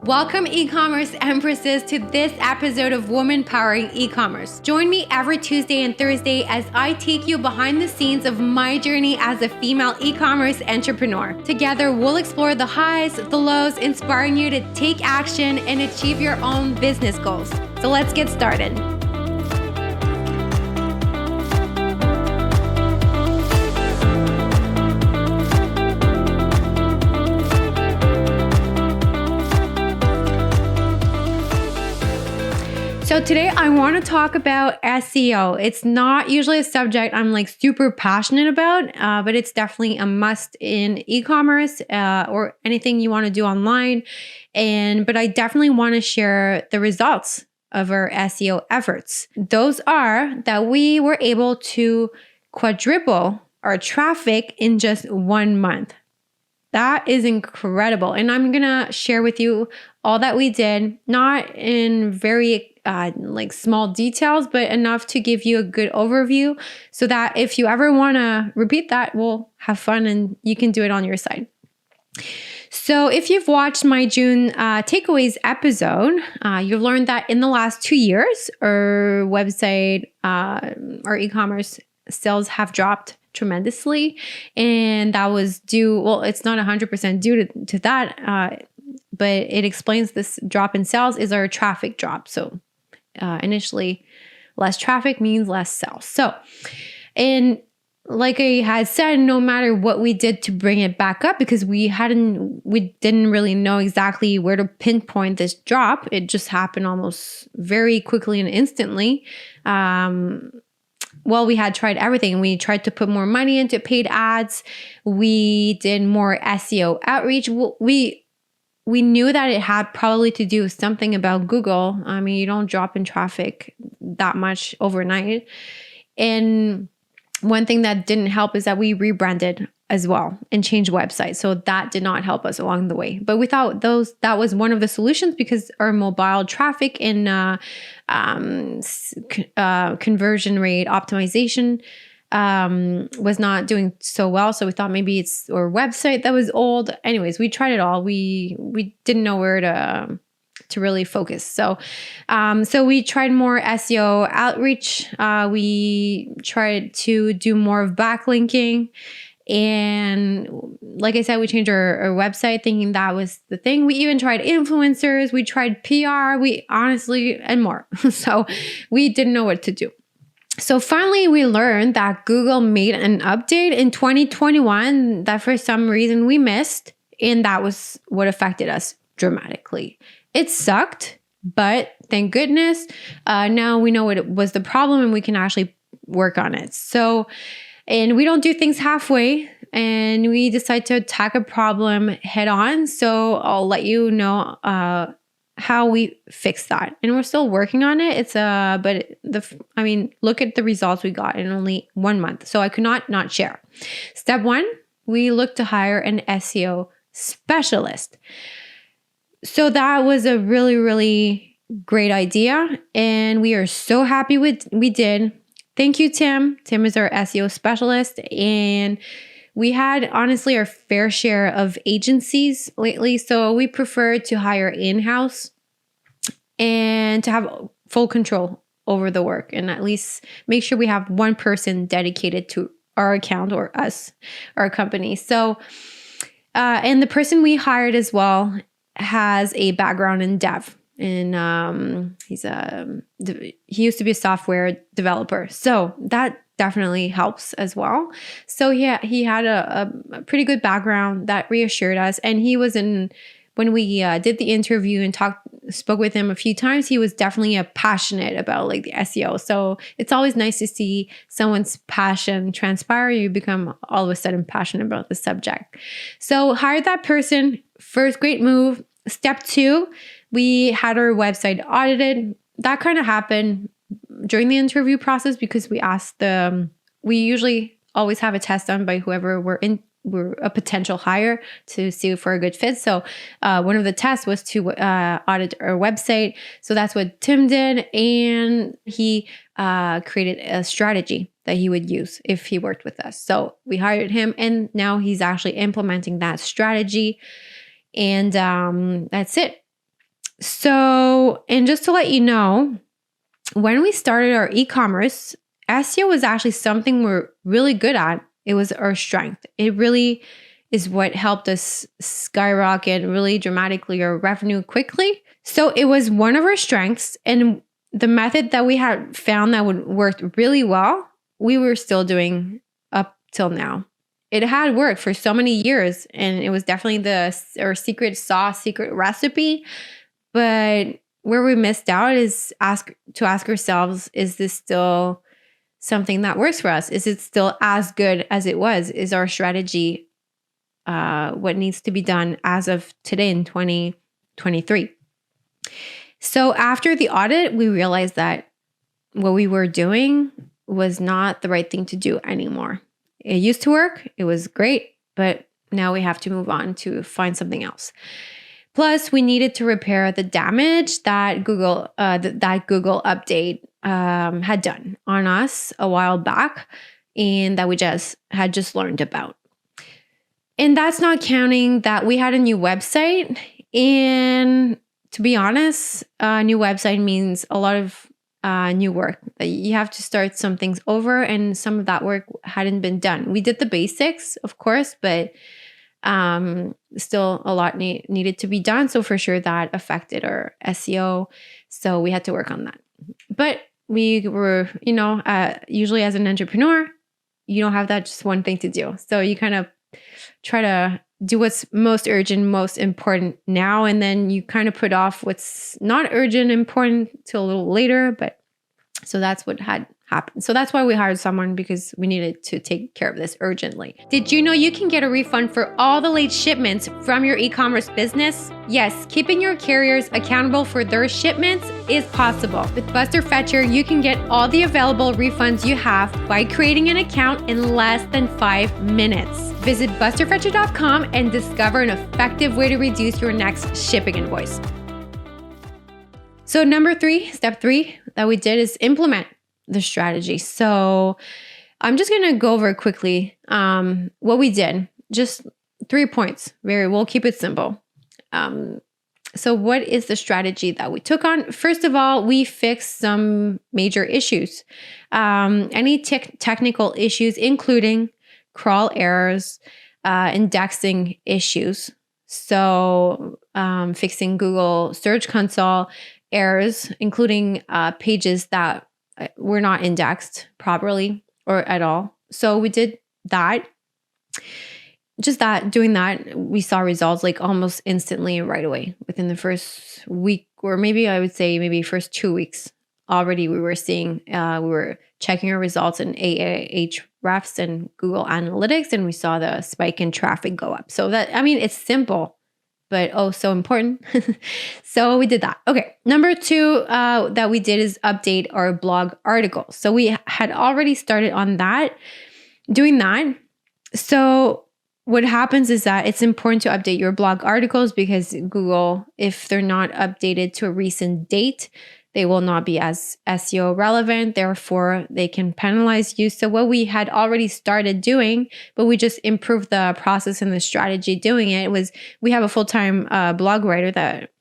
Welcome e-commerce empresses to this episode of Woman Powering E-commerce. Join me every Tuesday and Thursday as I take you behind the scenes of my journey as a female e-commerce entrepreneur. Together, we'll explore the highs, the lows, inspiring you to take action and achieve your own business goals. So let's get started. So today I want to talk about SEO. It's not usually a subject I'm super passionate about, but it's definitely a must in e-commerce or anything you want to do online. But I definitely want to share the results of our SEO efforts. Those are that we were able to quadruple our traffic in just 1 month. That is incredible. And I'm going to share with you all that we did, not in very small details, but enough to give you a good overview so that if you ever want to repeat that, we'll have fun and you can do it on your side. So if you've watched my June takeaways episode, you've learned that in the last 2 years, our website, our e-commerce sales have dropped tremendously. And that was due, well, it's not 100% due to that, but it explains this drop in sales is our traffic drop. So initially, less traffic means less sales. So, and like I had said, no matter what we did to bring it back up, because we didn't really know exactly where to pinpoint this drop. It just happened almost very quickly and instantly. We had tried everything. We tried to put more money into paid ads. We did more SEO outreach. We knew that it had probably to do with something about Google. I mean, you don't drop in traffic that much overnight. And one thing that didn't help is that we rebranded as well and changed websites. So that did not help us along the way. But we thought that was one of the solutions because our mobile traffic and conversion rate optimization was not doing so well. So we thought maybe it's our website that was old. Anyways, we tried it all. We didn't know where to really focus. So we tried more SEO outreach. We tried to do more of backlinking. And like I said, we changed our website thinking that was the thing. We even tried influencers. We tried PR. And more. So we didn't know what to do. So finally, we learned that Google made an update in 2021 that for some reason we missed. And that was what affected us dramatically. It sucked, but thank goodness, now we know what was the problem and we can actually work on it. So, and we don't do things halfway, and we decide to attack a problem head on. So I'll let you know how we fix that. And we're still working on it. Look at the results we got in only 1 month. So I could not share. Step 1, we look to hire an SEO specialist. So that was a really, really great idea. And we are so happy we did. Thank you, Tim. Tim is our SEO specialist. And we had honestly our fair share of agencies lately. So we prefer to hire in-house and to have full control over the work and at least make sure we have one person dedicated to our account or us, our company. So, and the person we hired as well has a background in dev. And he used to be a software developer. So that definitely helps as well. So yeah, he had a pretty good background that reassured us. And he was when we did the interview and spoke with him a few times, he was definitely passionate about the SEO. So it's always nice to see someone's passion transpire. You become all of a sudden passionate about the subject. So hired that person. First great move. Step 2, we had our website audited. That kind of happened during the interview process because we usually always have a test done by whoever we're a potential hire to see if we're a good fit. So one of the tests was to audit our website. So that's what Tim did. And he created a strategy that he would use if he worked with us. So we hired him and now he's actually implementing that strategy. And that's it. So, and just to let you know, when we started our e-commerce, SEO was actually something we're really good at. It was our strength. It really is what helped us skyrocket really dramatically our revenue quickly. So it was one of our strengths, and the method that we had found that would work really well, we were still doing up till now. It had worked for so many years, and it was definitely our secret sauce, secret recipe. But where we missed out is ask ourselves, is this still something that works for us? Is it still as good as it was? Is our strategy what needs to be done as of today in 2023? So after the audit, we realized that what we were doing was not the right thing to do anymore. It used to work. It was great, but now we have to move on to find something else. Plus, we needed to repair the damage that Google update had done on us a while back, and that we had just learned about. And that's not counting that we had a new website. And to be honest, a new website means a lot of new work. You have to start some things over, and some of that work hadn't been done. We did the basics, of course, but still a lot needed to be done. So for sure that affected our SEO. So we had to work on that. But we were, usually as an entrepreneur, you don't have that just one thing to do. So you kind of try to do what's most urgent, most important now. And then you kind of put off what's not urgent, important till a little later. But so that's what had happened. So that's why we hired someone, because we needed to take care of this urgently. Did you know you can get a refund for all the late shipments from your e-commerce business? Yes, keeping your carriers accountable for their shipments is possible. With Buster Fetcher, you can get all the available refunds you have by creating an account in less than 5 minutes. Visit busterfetcher.com and discover an effective way to reduce your next shipping invoice. So step 3 that we did is implement the strategy. So I'm just going to go over quickly what we did. Just 3 points. We'll keep it simple. So what is the strategy that we took on? First of all, we fixed some major issues. Any technical issues, including crawl errors, indexing issues. So fixing Google Search Console errors, including pages that were not indexed properly or at all. So we did that. Doing that, we saw results like almost instantly right away. Within the first week, or maybe I would say maybe first 2 weeks, already we were seeing, we were checking our results in Ahrefs and Google Analytics, and we saw the spike in traffic go up. So it's simple, but so important. So we did that. Okay. Number 2 that we did is update our blog articles. So we had already started on doing that. So what happens is that it's important to update your blog articles, because Google, if they're not updated to a recent date, they will not be as SEO relevant. Therefore, they can penalize you. So what we had already started doing, but we just improved the process and the strategy doing it, was we have a full-time blog writer that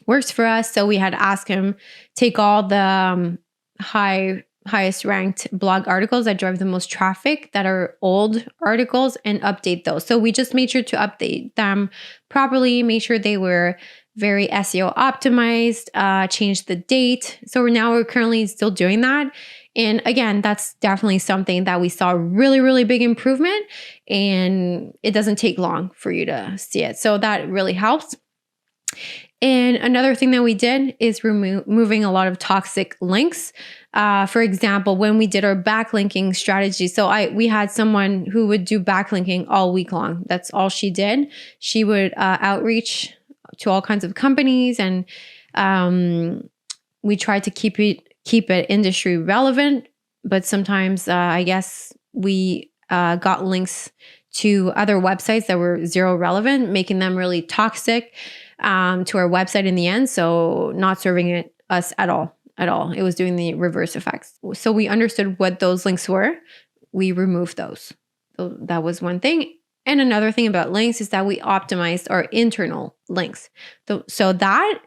works for us. So we had asked him take all the highest ranked blog articles that drive the most traffic, that are old articles, and update those. So we just made sure to update them properly, make sure they were very SEO optimized, changed the date. So we're currently still doing that. And again, that's definitely something that we saw really, really big improvement, and it doesn't take long for you to see it. So that really helps. And another thing that we did is removing a lot of toxic links. For example, when we did our backlinking strategy, so we had someone who would do backlinking all week long. That's all she did. She would outreach to all kinds of companies, and we tried to keep it industry relevant. But sometimes I guess we got links to other websites that were zero relevant, making them really toxic to our website in the end. So not serving us at all. It was doing the reverse effects. So we understood what those links were. We removed those. So that was one thing. And another thing about links is that we optimized our internal links. So that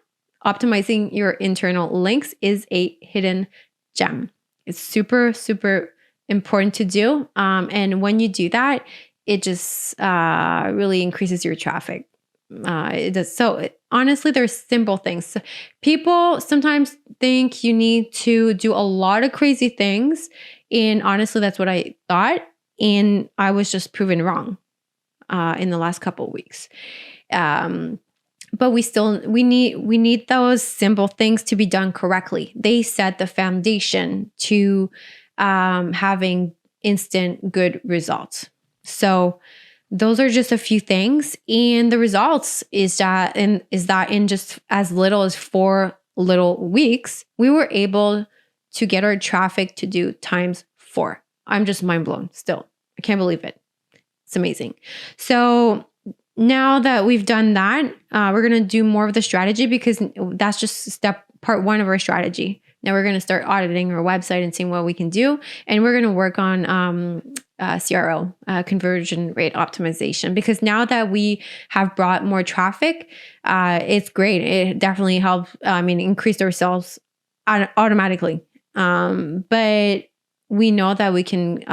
optimizing your internal links is a hidden gem. It's super, super important to do. And when you do that, it just really increases your traffic. It does. So honestly, there's simple things. People sometimes think you need to do a lot of crazy things. And honestly, that's what I thought. And I was just proven wrong in the last couple of weeks. But we need those simple things to be done correctly. They set the foundation to having instant good results. So those are just a few things, and the results is that in just as little as 4 little weeks, we were able to get our traffic to do times 4. I'm just mind blown still. I can't believe it. It's amazing. So now that we've done that, we're going to do more of the strategy, because that's just part 1 of our strategy. Now we're going to start auditing our website and seeing what we can do. And we're going to work on CRO, conversion rate optimization, because now that we have brought more traffic, it's great. It definitely helps, increase our sales automatically. But we know that we can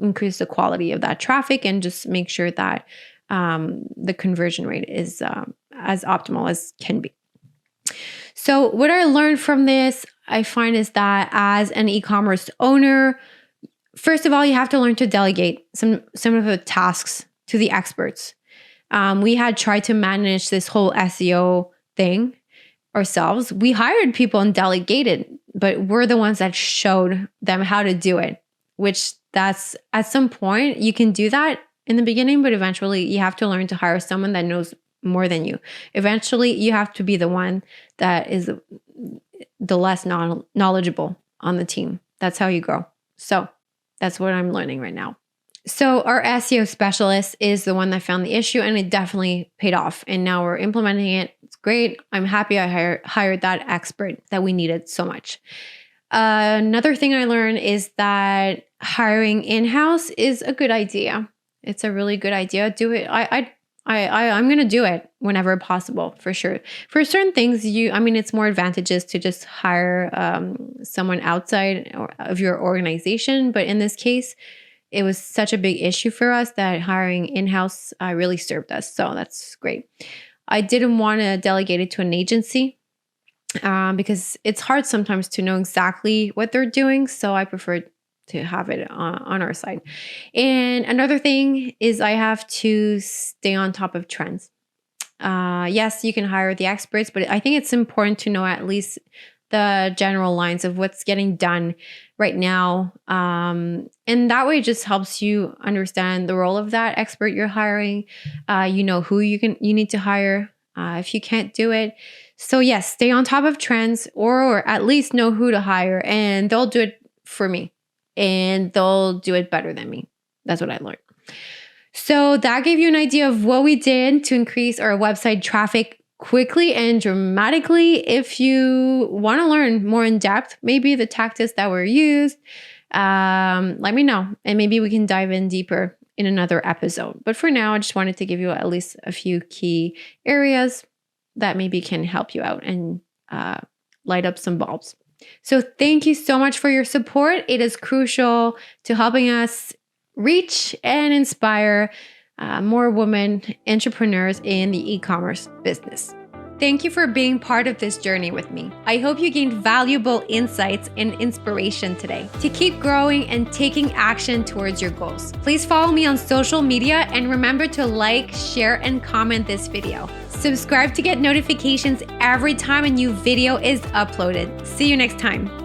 increase the quality of that traffic and just make sure that the conversion rate is as optimal as can be. So what I learned from this, I find, is that as an e-commerce owner, first of all, you have to learn to delegate some of the tasks to the experts. We had tried to manage this whole SEO thing ourselves. We hired people and delegated, but we're the ones that showed them how to do it, which that's at some point you can do that in the beginning, but eventually you have to learn to hire someone that knows more than you. Eventually you have to be the one that is the less knowledgeable on the team. That's how you grow. So that's what I'm learning right now. So our SEO specialist is the one that found the issue, and it definitely paid off. And now we're implementing it. It's great. I'm happy I hired that expert that we needed so much. Another thing I learned is that hiring in-house is a good idea. It's a really good idea. Do it. I'm going to do it whenever possible, for sure. For certain things, it's more advantageous to just hire someone outside of your organization. But in this case, it was such a big issue for us that hiring in-house really served us. So that's great. I didn't want to delegate it to an agency because it's hard sometimes to know exactly what they're doing. So I preferred to have it on our side. And another thing is I have to stay on top of trends. Yes, you can hire the experts, but I think it's important to know at least the general lines of what's getting done right now. And that way it just helps you understand the role of that expert you're hiring. You know who you need to hire if you can't do it. So yes, stay on top of trends, or at least know who to hire, and they'll do it for me. And they'll do it better than me. That's what I learned. So that gave you an idea of what we did to increase our website traffic quickly and dramatically. If you want to learn more in depth, maybe the tactics that were used, let me know. And maybe we can dive in deeper in another episode. But for now, I just wanted to give you at least a few key areas that maybe can help you out and light up some bulbs. So thank you so much for your support. It is crucial to helping us reach and inspire more women entrepreneurs in the e-commerce business. Thank you for being part of this journey with me. I hope you gained valuable insights and inspiration today to keep growing and taking action towards your goals. Please follow me on social media and remember to like, share, and comment this video. Subscribe to get notifications every time a new video is uploaded. See you next time.